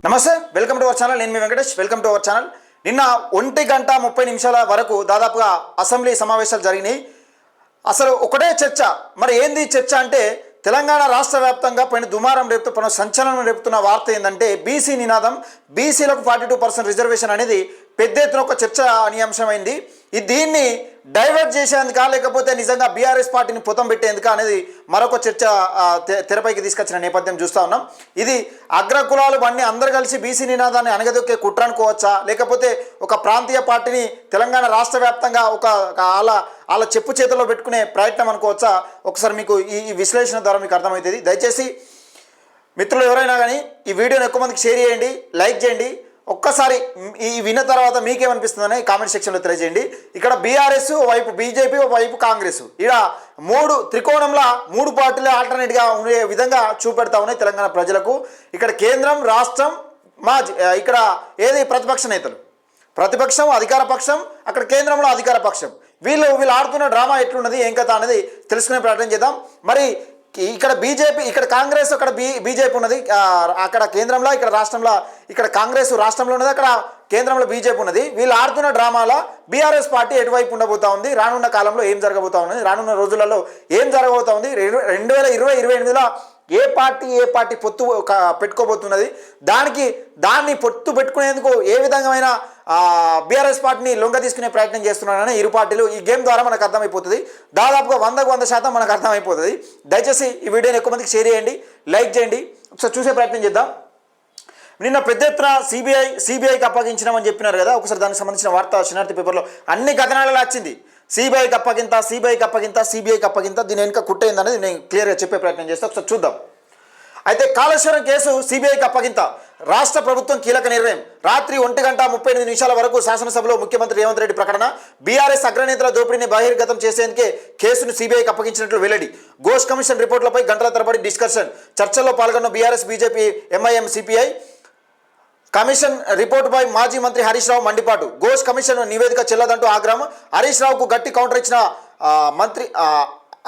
నమస్తే, welcome to our channel. నేను మీ Venkatesh. Welcome to our channel. నిన్న 1:30 వరకు దాదాపుగా అసెంబ్లీ సమావేశాలు జరిగినాయి. అసలు ఒకటే చర్చ. మరి ఏంది చర్చ అంటే, తెలంగాణ రాష్ట్ర వ్యాప్తంగా పైన దుమారం రేపుతున్న సంచలనం రేపుతున్న వార్త ఏంటంటే, బీసీ నినాదం, బీసీలకు 42% రిజర్వేషన్ అనేది పెద్ద ఎత్తున ఒక చర్చ అంశమైంది. దీన్ని డైవర్ట్ చేసేందుక లేకపోతే నిజంగా బీఆర్ఎస్ పార్టీని పొతం పెట్టేందుక అనేది మరొక చర్చ తెరపైకి తీసుకొచ్చిన నేపథ్యం చూస్తూ ఉన్నాం. ఇది అగ్రకులాలు అన్నీ అందరు కలిసి బీసీ నినాదాన్ని అనగదొక్కే కుట్ర అనుకోవచ్చా, లేకపోతే ఒక ప్రాంతీయ పార్టీని తెలంగాణ రాష్ట్ర వ్యాప్తంగా ఒక వాళ్ళ చెప్పు చేతిలో పెట్టుకునే ప్రయత్నం అనుకోవచ్చా? ఒకసారి మీకు ఈ విశ్లేషణ ద్వారా మీకు అర్థమవుతుంది. దయచేసి మిత్రులు ఎవరైనా కానీ ఈ వీడియోని ఎక్కువ మందికి షేర్ చేయండి, లైక్ చేయండి. ఒక్కసారి ఈ విన్న తర్వాత మీకేమనిపిస్తుందని కామెంట్ సెక్షన్లో తెలియజేయండి. ఇక్కడ బీఆర్ఎస్ వైపు, బీజేపీ వైపు కాంగ్రెస్, ఇక్కడ త్రికోణంలో 3 పార్టీలు ఆల్టర్నేట్గా ఉండే విధంగా చూపెడతా ఉన్నాయి తెలంగాణ ప్రజలకు. ఇక్కడ కేంద్రం, రాష్ట్రం, ఇక్కడ ఏది ప్రతిపక్ష నేతలు, ప్రతిపక్షం, అధికార పక్షం, అక్కడ కేంద్రంలో అధికార పక్షం. వీళ్ళు ఆడుతున్న డ్రామా ఎట్లున్నది, ఏం కథ అనేది తెలుసుకునే ప్రయత్నం చేద్దాం. మరి ఇక్కడ బీజేపీ, ఇక్కడ కాంగ్రెస్, అక్కడ బీజేపీ ఉన్నది. అక్కడ కేంద్రంలో, ఇక్కడ రాష్ట్రంలో, ఇక్కడ కాంగ్రెస్ రాష్ట్రంలో ఉన్నది, అక్కడ కేంద్రంలో బీజేపీ ఉన్నది. వీళ్ళు ఆడుతున్న డ్రామాలో బీఆర్ఎస్ పార్టీ ఎటువైపు ఉండబోతా ఉంది, రానున్న కాలంలో ఏం జరగబోతా ఉన్నది, రానున్న రోజులలో ఏం జరగబోతా ఉంది, 2020-2028లో ఏ పార్టీ పొత్తు పెట్టుకోబోతున్నది, దాన్ని పొత్తు పెట్టుకునేందుకు ఏ విధంగా బీఆర్ఎస్ పార్టీని లొంగ తీసుకునే ప్రయత్నం చేస్తున్నారని ఇరు పార్టీలు. ఈ గేమ్ ద్వారా మనకు అర్థమైపోతుంది. దాదాపుగా 100% మనకు అర్థమైపోతుంది. దయచేసి ఈ వీడియోని ఎక్కువ మందికి షేర్ చేయండి, లైక్ చేయండి. ఒకసారి చూసే ప్రయత్నం చేద్దాం. నిన్న పెద్ద ఎత్తున సిబిఐకి అప్పగించినామని చెప్పినారు కదా. ఒకసారి దానికి సంబంధించిన వార్త శనార్థి పేపర్లో అన్ని కథనాలలో వచ్చింది. సిబిఐకి అప్పగింత, దీని వెనుక కుట్టయింది అనేది నేను క్లియర్గా చెప్పే ప్రయత్నం చేస్తే ఒకసారి చూద్దాం. అయితే కాళేశ్వరం కేసు సిబిఐకి అప్పగింత, రాష్ట్ర ప్రభుత్వం కీలక నిర్ణయం. రాత్రి 1:38 వరకు శాసనసభలో ముఖ్యమంత్రి రేవంత్ రెడ్డి ప్రకటన. బీఆర్ఎస్ అగ్రనేతల దోపిడీని బహిర్గతం చేసేందుకే కేసును సిబిఐకి అప్పగించినట్లు వెల్లడి. ఘోష్ కమిషన్ రిపోర్టులపై గంటల తరబడి డిస్కషన్. చర్చల్లో పాల్గొన్న BRS, BJP, MIM, CPI. Commission రిపోర్టుపై మాజీ మంత్రి హరీష్ రావు మండిపాటు. ఘోష్ కమిషన్ నివేదిక చెల్లదంటూ ఆగ్రహం. హరీష్ రావుకు గట్టి కౌంటర్ ఇచ్చిన మంత్రి.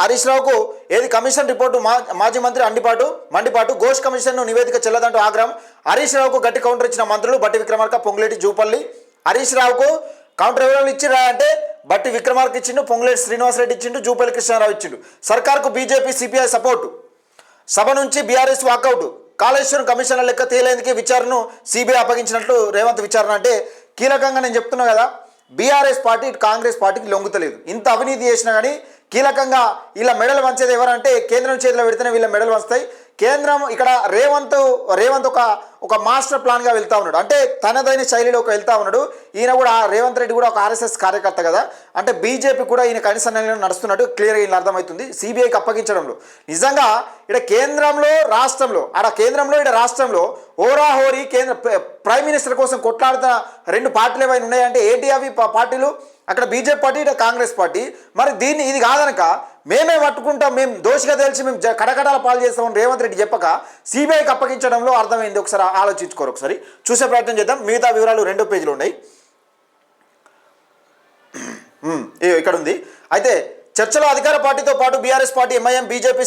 హరీష్ రావుకు ఏది కమిషన్ రిపోర్టు, మాజీ మంత్రి మండిపాటు. ఘోష్ కమిషన్ నివేదిక చెల్లదంటూ ఆగ్రహం. హరీష్ రావుకు గట్టి కౌంటర్ ఇచ్చిన మంత్రులు బట్టి విక్రమార్క, పొంగులేటి, జూపల్లి. హరీష్ రావుకు కౌంటర్ ఎవరు ఇచ్చిరా అంటే బట్టి విక్రమార్క ఇచ్చిండు, పొంగులేటి శ్రీనివాసరెడ్డి ఇచ్చిండు, జూపల్లి కృష్ణారావు ఇచ్చిండు. సర్కార్కు బీజేపీ, సిపిఐ సపోర్టు. సభ నుంచి బీఆర్ఎస్ వాకౌట్. కాళేశ్వరం కమిషన్ల లెక్క తేలేందుకే విచారణను సిబిఐ అప్పగించినట్లు రేవంత్. విచారణ అంటే కీలకంగా నేను చెప్తున్నా కదా, బీఆర్ఎస్ పార్టీ కాంగ్రెస్ పార్టీకి లొంగుతలేదు. ఇంత అవినీతి చేసినా కానీ కీలకంగా వీళ్ళ మెడలు వంచేది ఎవరంటే కేంద్రం చేతిలో పెడితేనే వీళ్ళ మెడలు వంచుతాయి. కేంద్రం ఇక్కడ రేవంత్ ఒక మాస్టర్ ప్లాన్గా వెళ్తూ ఉన్నాడు. అంటే తనదైన శైలిలో వెళ్తూ ఉన్నాడు. ఈయన కూడా, రేవంత్ రెడ్డి కూడా ఒక ఆర్ఎస్ఎస్ కార్యకర్త కదా. అంటే బీజేపీ కూడా ఈయన కనీసంగా నడుస్తున్నట్టు క్లియర్గా ఈయన అర్థమవుతుంది. సిబిఐకి అప్పగించడంలో నిజంగా ఇక్కడ కేంద్రంలో, రాష్ట్రంలో, రాష్ట్రంలో ఓరాహోరీ కేంద్ర ప్రైమ్ మినిస్టర్ కోసం కొట్లాడుతున్న 2 పార్టీలు ఏమైనా ఉన్నాయంటే ఏంటి అవి పార్టీలు? అక్కడ బీజేపీ పార్టీ, ఇక్కడ కాంగ్రెస్ పార్టీ. మరి ఇది కాదనక మేమే పట్టుకుంటాం, మేము దోషిగా తెలిసి మేము కటకటాల పాలు చేస్తామని రేవంత్ రెడ్డి చెప్పక సిబిఐకి అప్పగించడంలో అర్థమైంది. ఒకసారి ఆలోచించుకోరు. ఒకసారి చూసే ప్రయత్నం చేద్దాం. మిగతా వివరాలు 2 పేజీలు ఉన్నాయి. ఇక్కడ ఉంది. అయితే చర్చలో అధికార పార్టీతో పాటు BRS party, MIM, BJP,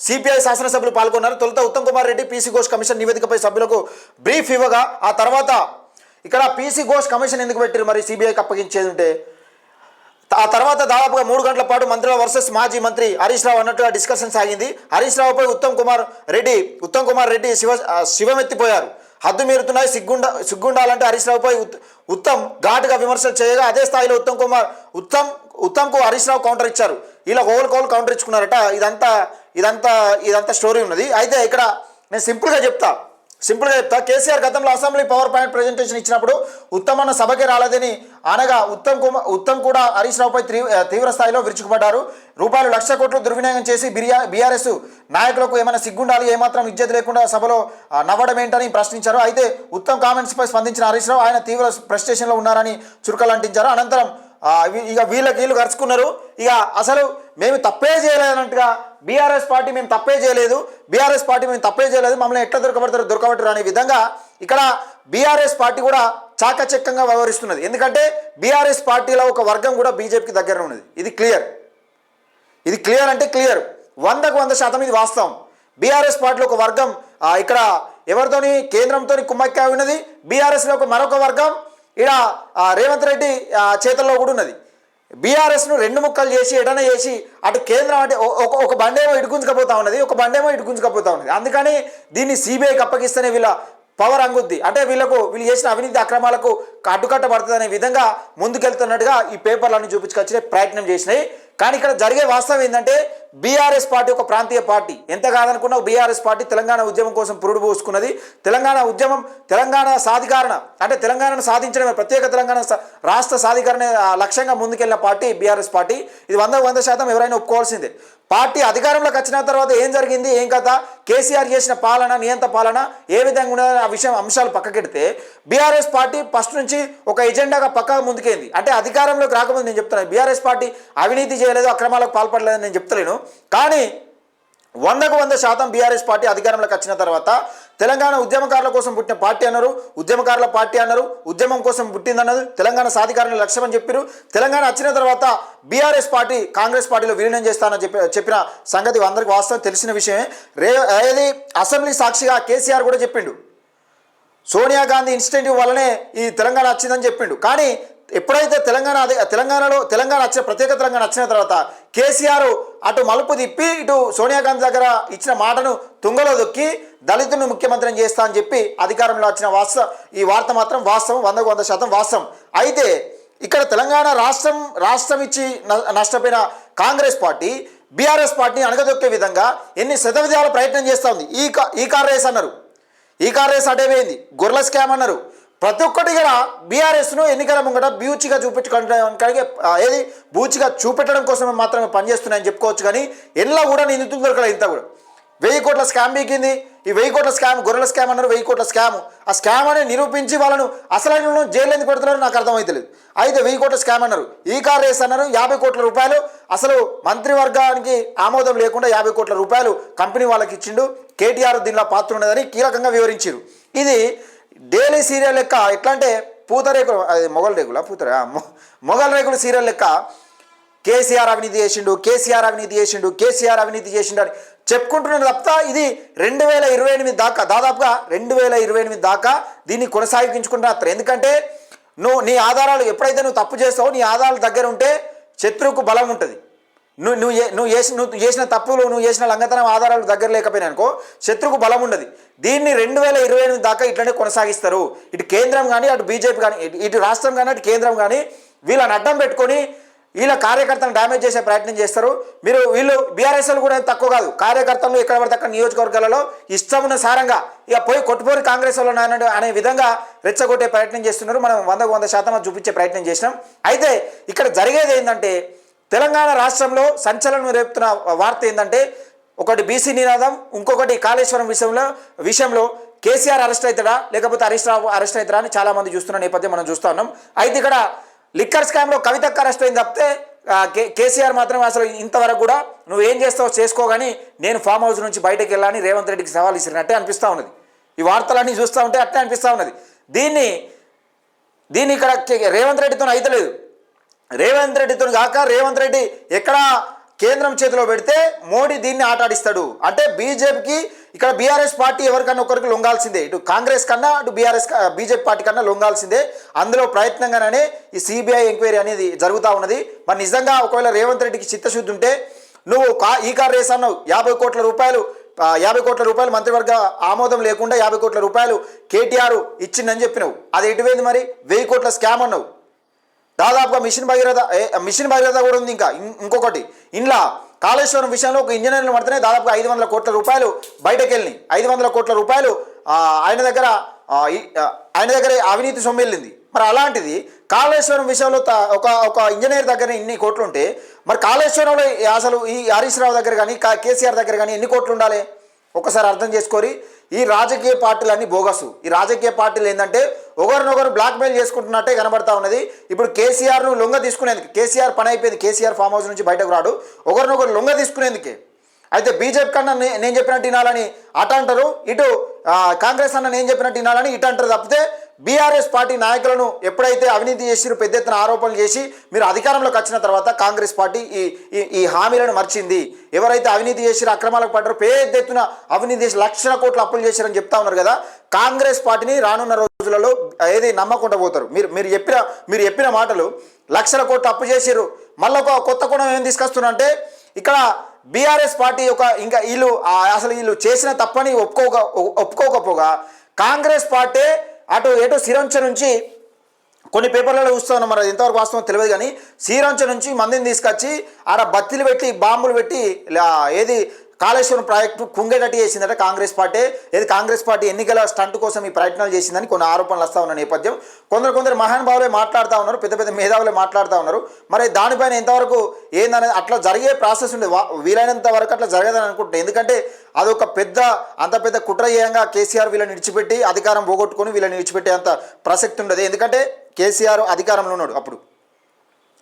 CPI శాసనసభ్యులు పాల్గొన్నారు. తొలుత ఉత్తమ్ కుమార్ రెడ్డి పీసీ ఘోష్ కమిషన్ నివేదికపై సభ్యులకు బ్రీఫ్ ఇవ్వగా, ఆ తర్వాత ఇక్కడ పీసీ ఘోష్ కమిషన్ ఎందుకు పెట్టారు మరి సిబిఐకి అప్పగించేది ఉంటే? ఆ తర్వాత దాదాపుగా 3 గంటల పాటు మంత్రుల వర్సెస్ మాజీ మంత్రి హరీష్ రావు అన్నట్టుగా డిస్కషన్ సాగింది. హరీష్ రావుపై ఉత్తమ్ కుమార్ రెడ్డి శివమెత్తిపోయారు. హద్దు మీరుతున్నాయి, సిగ్గుండాలంటే హరీష్ రావుపై ఉత్తమ్ ఘాటుగా విమర్శలు చేయగా, అదే స్థాయిలో ఉత్తమ్కు హరీష్ రావు కౌంటర్ ఇచ్చారు. ఇలా కోలు కౌంటర్ ఇచ్చుకున్నారట. ఇదంతా స్టోరీ ఉన్నది. అయితే ఇక్కడ నేను సింపుల్గా చెప్తా. కేసీఆర్ గతంలో అసెంబ్లీ పవర్ పాయింట్ ప్రజెంటేషన్ ఇచ్చినప్పుడు ఉత్తమ్ అన్న సభకి రాలేదని అనగా ఉత్తమ్ కూడా హరీష్ రావుపై తీవ్ర స్థాయిలో విరుచుకుపడ్డారు. ₹1,00,00,000 కోట్లు దుర్వినియోగం చేసి బీఆర్ఎస్ నాయకులకు ఏమైనా సిగ్గుండాలి, ఏమాత్రం ఇజ్జత్ లేకుండా సభలో నవ్వడం ఏంటని ప్రశ్నించారు. అయితే ఉత్తమ్ కామెంట్స్పై స్పందించిన హరీష్ రావు ఆయన తీవ్ర ఫ్రస్ట్రేషన్లో ఉన్నారని చురకలు అంటించారు. అనంతరం ఇక వీళ్ళు గరుచుకున్నారు. ఇక అసలు మేము తప్పే చేయలేదన్నట్టుగా బీఆర్ఎస్ పార్టీ మేము తప్పే చేయలేదు, మమ్మల్ని ఎట్లా దొరకబడతారు అనే విధంగా ఇక్కడ బీఆర్ఎస్ పార్టీ కూడా చాకచక్యంగా వ్యవహరిస్తున్నది. ఎందుకంటే బీఆర్ఎస్ పార్టీలో ఒక వర్గం కూడా బీజేపీకి దగ్గర ఉన్నది. ఇది క్లియర్ అంటే క్లియర్, 100% ఇది వాస్తవం. బీఆర్ఎస్ పార్టీలో ఒక వర్గం ఇక్కడ ఎవరితోని కేంద్రంతో కుమ్మక్కాయ ఉన్నది, బీఆర్ఎస్లో మరొక వర్గం ఇక్కడ రేవంత్ రెడ్డి చేతుల్లో కూడా ఉన్నది. బీఆర్ఎస్ను రెండు ముక్కలు చేసి ఎడన చేసి అటు కేంద్రం అంటే ఒక బండేమో ఇటుకుంచుకపోతా ఉన్నది, ఒక బండేమో ఇటుకుంచుకపోతా ఉన్నది. అందుకని దీన్ని సిబిఐకి అప్పగిస్తేనే వీళ్ళ పవర్ అంగుద్ది, అంటే వీళ్ళు చేసిన అవినీతి అక్రమాలకు అడ్డుకట్టబడుతుంది అనే విధంగా ముందుకెళ్తున్నట్టుగా ఈ పేపర్లన్నీ చూపించుకొచ్చే ప్రయత్నం చేసినాయి. కానీ ఇక్కడ జరిగే వాస్తవం ఏంటంటే బీఆర్ఎస్ పార్టీ ఒక ప్రాంతీయ పార్టీ. ఎంత కాదనుకున్నా బీఆర్ఎస్ పార్టీ తెలంగాణ ఉద్యమం కోసం పురుడు పోసుకున్నది. తెలంగాణ ఉద్యమం, తెలంగాణ సాధికారణ అంటే తెలంగాణను సాధించడమే, ప్రత్యేక తెలంగాణ రాష్ట్ర సాధికారణ లక్ష్యంగా ముందుకెళ్ళిన పార్టీ బీఆర్ఎస్ పార్టీ. ఇది 100% ఎవరైనా ఒప్పుకోవాల్సిందే. పార్టీ అధికారంలోకి వచ్చిన తర్వాత ఏం జరిగింది, ఏం కథ, కేసీఆర్ చేసిన పాలన, నియంత పాలన ఏ విధంగా ఉన్నదో ఆ అంశాలు పక్కకెడితే బీఆర్ఎస్ పార్టీ ఫస్ట్ నుంచి ఒక ఎజెండాగా పక్కగా ముందుకేంది. అంటే అధికారంలోకి రాకముందు నేను చెప్తున్నాను, బీఆర్ఎస్ పార్టీ అవినీతి చేయలేదు, అక్రమాలకు పాల్పడలేదని నేను చెప్తలేను. కానీ 100% బీఆర్ఎస్ పార్టీ అధికారంలోకి వచ్చిన తర్వాత తెలంగాణ ఉద్యమకారుల కోసం పుట్టిన పార్టీ అన్నారు, ఉద్యమకారుల పార్టీ అన్నారు, ఉద్యమం కోసం పుట్టిందన్నది, తెలంగాణ సాధికారుల లక్ష్యం అని చెప్పారు. తెలంగాణ వచ్చిన తర్వాత బీఆర్ఎస్ పార్టీ కాంగ్రెస్ పార్టీలో విలీనం చేస్తానని చెప్పిన సంగతి అందరికీ వాస్తవం తెలిసిన విషయమే. ఏది అసెంబ్లీ సాక్షిగా కేసీఆర్ కూడా చెప్పిండు, సోనియా గాంధీ ఇన్స్టెంటివ్ వల్లనే ఈ తెలంగాణ వచ్చిందని చెప్పిండు. కానీ ఎప్పుడైతే తెలంగాణ వచ్చిన ప్రత్యేక తెలంగాణ వచ్చిన తర్వాత కేసీఆర్ అటు మలుపు తిప్పి ఇటు సోనియా గాంధీ దగ్గర ఇచ్చిన మాటను తుంగలో దొక్కి దళితులను ముఖ్యమంత్రిని చేస్తా అని చెప్పి అధికారంలో వచ్చిన ఈ వార్త మాత్రం వాస్తవం, 100% వాస్తవం. అయితే ఇక్కడ తెలంగాణ రాష్ట్రం ఇచ్చి నష్టపోయిన కాంగ్రెస్ పార్టీ బీఆర్ఎస్ పార్టీని అణగదొక్కే విధంగా ఎన్ని శతవిధాల ప్రయత్నం చేస్తూ ఉంది. ఈ కార్ రేస్ అన్నారు, ఈ కార్ రేస్ అటేపోయింది, గొర్రెల స్కామ్ అన్నారు. ప్రతి ఒక్కటి కూడా బీఆర్ఎస్ను ఎన్నికల ముంగట బూచిగా చూపెట్టడం కోసం మాత్రమే పనిచేస్తున్నాయని చెప్పుకోవచ్చు. కానీ ఎల్లా కూడా నిందితులు దొరకలేదు. ఇంత కూడా 1000 కోట్ల స్కామ్ బీకింది. ఈ 1000 కోట్ల స్కామ్ గొర్రెల స్కామ్ అన్నారు, 1000 కోట్ల స్కామ్. ఆ స్కామ్ అని నిరూపించి వాళ్ళను అసలు జైలు ఎందుకు పెడుతున్నారో నాకు అర్థమవుతలేదు. అయితే 1000 కోట్ల స్కామ్ అన్నారు, ఈ కార్ రేస్ అన్నారు, 50 కోట్ల రూపాయలు అసలు మంత్రివర్గానికి ఆమోదం లేకుండా 50 కోట్ల రూపాయలు కంపెనీ వాళ్ళకి ఇచ్చిండు. కేటీఆర్ దీనిలో పాత్ర ఉన్నదని కీలకంగా వివరించారు. ఇది డైలీ సీరియల్ లెక్క, ఎట్లా అంటే పూతరేకులు, అది మొగల్ రేకులు సీరియల్ లెక్క కేసీఆర్ అవినీతి చేసిండు అని చెప్పుకుంటున్నాడు తప్ప ఇది 2028 దాకా, దాదాపుగా 2028 దాకా దీన్ని కొనసాగించుకుంటున్నారు. ఎందుకంటే నీ ఆధారాలు ఎప్పుడైతే నువ్వు తప్పు చేస్తావో నీ ఆధారాలు దగ్గర ఉంటే శత్రువుకు బలం ఉంటుంది. నువ్వు చేసిన తప్పులు, నువ్వు చేసిన లంఘతనం ఆధారాలు దగ్గర లేకపోయినా అనుకో శత్రువుకు బలం ఉండదు. దీన్ని 2028 దాకా ఇట్లనే కొనసాగిస్తారు. ఇటు కేంద్రం కానీ, అటు బీజేపీ కానీ, ఇటు రాష్ట్రం కానీ, అటు కేంద్రం కానీ వీళ్ళని అడ్డం పెట్టుకొని వీళ్ళ కార్యకర్తలను డ్యామేజ్ చేసే ప్రయత్నం చేస్తారు. వీళ్ళు బీఆర్ఎస్లు కూడా తక్కువ కాదు, కార్యకర్తలు ఎక్కడ పడితే అక్కడ నియోజకవర్గాలలో ఇష్టం ఉన్న సారంగా ఇక పోయి కొట్టుపోయి కాంగ్రెస్ వాళ్ళు అనే విధంగా రెచ్చగొట్టే ప్రయత్నం చేస్తున్నారు. మనం 100% చూపించే ప్రయత్నం చేసినాం. అయితే ఇక్కడ జరిగేది ఏంటంటే తెలంగాణ రాష్ట్రంలో సంచలనం రేపుతున్న వార్త ఏంటంటే ఒకటి బీసీ నినాదం, ఇంకొకటి కాళేశ్వరం విషయంలో కేసీఆర్ అరెస్ట్ అవుతాడా లేకపోతే హరీష్ రావు అరెస్ట్ అవుతారా అని చాలామంది చూస్తున్న నేపథ్యం మనం చూస్తూ ఉన్నాం. అయితే ఇక్కడ లిక్కర్ స్కామ్లో కవితక్క అరెస్ట్ అయింది తప్పితే కేసీఆర్ మాత్రం అసలు ఇంతవరకు కూడా నువ్వు ఏం చేస్తావో చేసుకో కానీ నేను ఫామ్ హౌస్ నుంచి బయటకు వెళ్ళాలని రేవంత్ రెడ్డికి సవాల్ ఇచ్చినట్టే అనిపిస్తూ ఉన్నది. ఈ వార్తలన్నీ చూస్తూ ఉంటే అట్టే అనిపిస్తూ ఉన్నది. దీన్ని ఇక్కడ రేవంత్ రెడ్డితో అయితలేదు. రేవంత్ రెడ్డితో కాక రేవంత్ రెడ్డి ఎక్కడ కేంద్రం చేతిలో పెడితే మోడీ దీన్ని ఆటాడిస్తాడు. అంటే బీజేపీకి ఇక్కడ బీఆర్ఎస్ పార్టీ ఎవరికన్నా ఒకరికి లొంగాల్సిందే, ఇటు కాంగ్రెస్ కన్నా అటు బీజేపీ పార్టీ కన్నా లొంగాల్సిందే. అందులో ప్రయత్నంగానే ఈ సిబిఐ ఎంక్వైరీ అనేది జరుగుతూ ఉన్నది. మరి నిజంగా ఒకవేళ రేవంత్ రెడ్డికి చిత్తశుద్ధి ఉంటే నువ్వు ఈ కార్ రేస్ అన్నావు, 50 కోట్ల రూపాయలు మంత్రివర్గ ఆమోదం లేకుండా 50 కోట్ల రూపాయలు కేటీఆర్ ఇచ్చిందని చెప్పినావు. అది ఎటువైంది మరి? 1000 కోట్ల స్కామ్ అన్నావు. దాదాపుగా మిషన్ భగీరథ కూడా ఉంది. ఇంకొకటి ఇంట్లో కాళేశ్వరం విషయంలో ఒక ఇంజనీర్లు పడితేనే దాదాపుగా 500 కోట్ల రూపాయలు బయటకు వెళ్ళినాయి. 500 కోట్ల రూపాయలు ఆయన దగ్గర అవినీతి సొమ్ము వెళ్ళింది. మరి అలాంటిది కాళేశ్వరం విషయంలో ఒక ఇంజనీర్ దగ్గర ఇన్ని కోట్లు ఉంటే మరి కాళేశ్వరంలో అసలు ఈ హరీష్ రావు దగ్గర కానీ కేసీఆర్ దగ్గర కానీ ఎన్ని కోట్లు ఉండాలి? ఒకసారి అర్థం చేసుకోరి. ఈ రాజకీయ పార్టీలన్నీ బోగసు. ఈ రాజకీయ పార్టీలు ఏంటంటే ఒకరినొకరు బ్లాక్మెయిల్ చేసుకుంటున్నట్టే కనబడతా ఉన్నది. ఇప్పుడు కేసీఆర్ను లొంగ తీసుకునేందుకు కేసీఆర్ పని అయిపోయింది. కేసీఆర్ ఫామ్ హౌస్ నుంచి బయటకు రాడు, ఒకరినొకరు లొంగ తీసుకునేందుకే. అయితే బీజేపీ కన్నా నేను చెప్పినట్టు వినాలని అట అంటారు, ఇటు కాంగ్రెస్ అన్న నేను చెప్పినట్టు వినాలని ఇటు అంటారు తప్పితే బీఆర్ఎస్ పార్టీ నాయకులను ఎప్పుడైతే అవినీతి చేసిరో పెద్ద ఎత్తున ఆరోపణలు చేసి మీరు అధికారంలోకి వచ్చిన తర్వాత కాంగ్రెస్ పార్టీ ఈ హామీలను మర్చింది. ఎవరైతే అవినీతి చేసిరో అక్రమాలకు పడ్డారో పెద్ద ఎత్తున అవినీతి చేసి లక్షల కోట్లు అప్పులు చేశారని చెప్తా ఉన్నారు కదా, కాంగ్రెస్ పార్టీని రానున్న రోజులలో ఏది నమ్మకుండా పోతారు. మీరు చెప్పిన మాటలు లక్షల కోట్లు అప్పు చేసిరు. మళ్ళీ ఒక కొత్త కోణం ఏం తీసుకొస్తున్నా అంటే ఇక్కడ బీఆర్ఎస్ పార్టీ ఇంకా వీళ్ళు చేసిన తప్పని ఒప్పుకోకపోగా కాంగ్రెస్ పార్టీ ఎటు సిరంచ నుంచి కొన్ని పేపర్లలో చూస్తూ ఉన్నాం, మరి ఎంతవరకు వాస్తవం తెలియదు కానీ శ్రీరంచ నుంచి మందిని తీసుకొచ్చి ఆడ బత్తిలు పెట్టి బాంబులు పెట్టి ఏది కాళేశ్వరం ప్రాజెక్టు కుంగేటట్టు చేసిందట కాంగ్రెస్ పార్టీ. ఏది కాంగ్రెస్ పార్టీ ఎన్నికల స్టంట్ కోసం ఈ ప్రయత్నాలు చేసిందని కొన్ని ఆరోపణలు వస్తూ ఉన్న నేపథ్యం కొందరు మహానుభావులే మాట్లాడుతూ ఉన్నారు, పెద్ద పెద్ద మేధావులే మాట్లాడుతూ ఉన్నారు. మరి దానిపైన ఎంతవరకు ఏందనేది అట్లా జరిగే ప్రాసెస్ ఉండేది, వీలైనంత వరకు అట్లా జరగదని అనుకుంటున్నాను. ఎందుకంటే అదొక అంత పెద్ద కుట్ర చేయంగా కేసీఆర్ వీళ్ళని విడిచిపెట్టి అధికారం పోగొట్టుకొని వీళ్ళని విడిచిపెట్టే అంత ప్రసక్తి ఉండదు. ఎందుకంటే కేసీఆర్ అధికారంలో ఉన్నాడు, అప్పుడు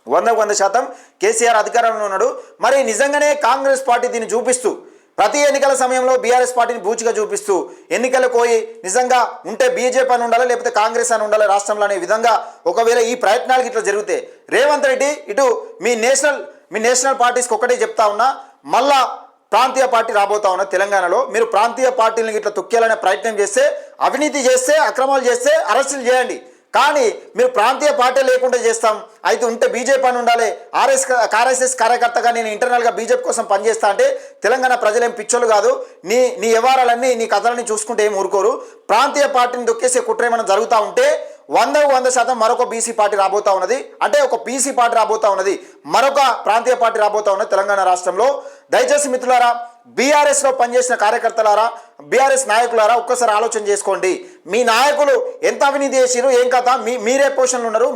100% కేసీఆర్ అధికారంలో ఉన్నాడు. మరి నిజంగానే కాంగ్రెస్ పార్టీ దీన్ని చూపిస్తూ ప్రతి ఎన్నికల సమయంలో బీఆర్ఎస్ పార్టీని బూచిగా చూపిస్తూ ఎన్నికలకు పోయి నిజంగా ఉంటే బీజేపీ అని ఉండాలి లేకపోతే కాంగ్రెస్ అని ఉండాలి రాష్ట్రంలో అనే విధంగా ఒకవేళ ఈ ప్రయత్నాలకు ఇట్లా జరిగితే రేవంత్ రెడ్డి ఇటు మీ నేషనల్ పార్టీస్కి ఒకటే చెప్తా ఉన్నా, మళ్ళా ప్రాంతీయ పార్టీ రాబోతా ఉన్నా తెలంగాణలో. మీరు ప్రాంతీయ పార్టీలను ఇట్లా తొక్కేయాలనే ప్రయత్నం చేస్తే, అవినీతి చేస్తే, అక్రమాలు చేస్తే అరెస్టులు చేయండి. కానీ మీరు ప్రాంతీయ పార్టీ లేకుండా చేస్తాం అయితే ఉంటే బీజేపీ అని ఉండాలి, ఆర్ఎస్ఎస్ కార్యకర్తగా నేను ఇంటర్నల్గా బీజేపీ కోసం పనిచేస్తా అంటే తెలంగాణ ప్రజలేం పిచ్చోళ్ళు కాదు. నీ వ్యవహారాలన్నీ నీ కథలన్నీ చూసుకుంటే ఏం ఊరుకోరు. ప్రాంతీయ పార్టీని దొక్కేసే కుట్ర ఏమైనా జరుగుతూ ఉంటే 100% మరొక బీసీ పార్టీ రాబోతా ఉన్నది, అంటే ఒక పీసీ పార్టీ రాబోతా ఉన్నది, మరొక ప్రాంతీయ పార్టీ రాబోతా ఉన్నది తెలంగాణ రాష్ట్రంలో. దయచేసి మిత్రులారా, బీఆర్ఎస్లో పనిచేసిన కార్యకర్తలారా, బీఆర్ఎస్ నాయకులారా ఒక్కసారి ఆలోచన చేసుకోండి. మీ నాయకులు ఎంత అవినీతి చేసిరు, ఏం కథ, మీరే పొజిషన్లు ఉన్నారు,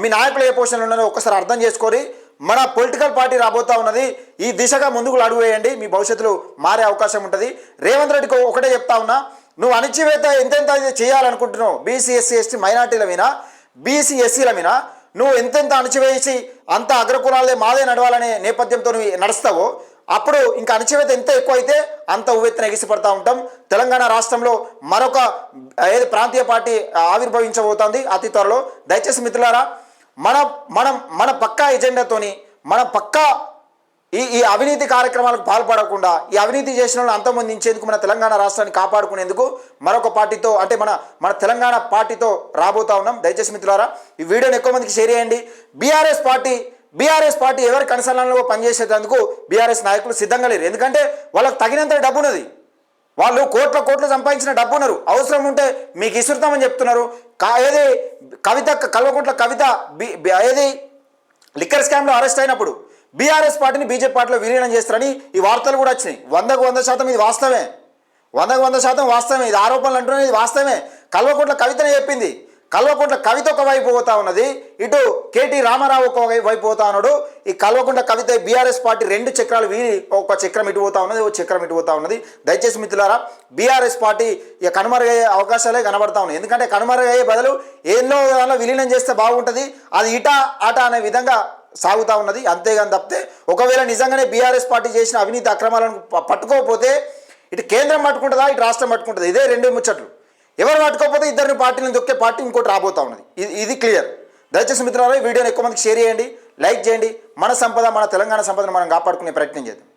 మీ నాయకులు ఏ పొజిషన్లు ఉన్నారో ఒక్కసారి అర్థం చేసుకొని మన పొలిటికల్ పార్టీ రాబోతా ఉన్నది, ఈ దిశగా ముందుకు అడుగు వేయండి, మీ భవిష్యత్తులో మారే అవకాశం ఉంటుంది. రేవంత్ రెడ్డికి ఒకటే చెప్తా ఉన్నా, నువ్వు అణచివేత ఎంతెంత చేయాలనుకుంటున్నావు బీసీ ఎస్సీ ఎస్టీ మైనార్టీల మీద, బీసీ ఎస్సీల మీద నువ్వు ఎంతెంత అణచివేసి అంత అగ్రకులాలే మాదే నడవాలనే నేపథ్యంతో నువ్వు నడుస్తావో అప్పుడు ఇంకా అణచివేత ఎంత ఎక్కువ అయితే అంత ఉవ్వెత్తున ఎగిసిపడతా ఉంటాం. తెలంగాణ రాష్ట్రంలో మరొక ప్రాంతీయ పార్టీ ఆవిర్భవించబోతోంది అతి త్వరలో. దయచేసి మిత్రులారా, మన పక్కా ఎజెండాతోని మన పక్కా ఈ అవినీతి కార్యక్రమాలకు పాల్పడకుండా ఈ అవినీతి చేసిన వాళ్ళని అంతమొందించేందుకు మన తెలంగాణ రాష్ట్రాన్ని కాపాడుకునేందుకు మరొక పార్టీతో అంటే మన తెలంగాణ పార్టీతో రాబోతా ఉన్నాం. దయచేసి మిత్రులారా, ఈ వీడియోని ఎక్కువ మందికి షేర్ చేయండి. బీఆర్ఎస్ పార్టీ ఎవరి కనసరణలో పనిచేసేందుకు బీఆర్ఎస్ నాయకులు సిద్ధంగా లేరు. ఎందుకంటే వాళ్ళకు తగినంత డబ్బు ఉన్నది, వాళ్ళు కోట్లు సంపాదించిన డబ్బు ఉన్నారు. అవసరం ఉంటే మీకు ఇసురుతామని చెప్తున్నారు. కల్వకుంట్ల కవిత లిక్కర్ స్కామ్లో అరెస్ట్ అయినప్పుడు బీఆర్ఎస్ పార్టీని బీజేపీ పార్టీలో విలీనం చేస్తారని ఈ వార్తలు కూడా వచ్చినాయి. 100% ఇది వాస్తవమే, 100% వాస్తవమే. ఇది ఆరోపణలు అంటున్నాయి, ఇది వాస్తవమే. కల్వకుంట్ల కవితనే చెప్పింది. కల్వకుంట్ల కవిత ఒక వైపు పోతా ఉన్నది, ఇటు కేటీ రామారావు ఒక వైపు పోతా ఉన్నాడు. ఈ కల్వకుంట్ల కవిత బీఆర్ఎస్ పార్టీ 2 చక్రాలు వీరి ఒక చక్రం ఇటు పోతా ఉన్నది, ఒక చక్రం ఇటు పోతా ఉన్నది. దయచేసి మిత్రులారా, బీఆర్ఎస్ పార్టీ ఇక కనుమరుగయ్యే అవకాశాలే కనబడతా ఉన్నాయి. ఎందుకంటే కనుమరుగయ్యే బదులు ఏదో దానిలో విలీనం చేస్తే బాగుంటుంది, అది అట అనే విధంగా సాగుతూ ఉన్నది. అంతేగాని తప్పితే ఒకవేళ నిజంగానే బీఆర్ఎస్ పార్టీ చేసిన అవినీతి అక్రమాలను పట్టుకోకపోతే ఇటు కేంద్రం పట్టుకుంటుందా, ఇటు రాష్ట్రం పట్టుకుంటుందా, ఇదే 2 ముచ్చట్లు. ఎవరు పట్టుకోకపోతే ఇద్దరిని పార్టీలను దొక్కే పార్టీ ఇంకోటి రాబోతా ఉన్నది. ఇది క్లియర్. దయచేసి మిత్రులారా, ఈ వీడియోని ఎక్కువ మందికి షేర్ చేయండి, లైక్ చేయండి. మన సంపద, మన తెలంగాణ సంపదను మనం కాపాడుకునే ప్రయత్నం చేద్దాం.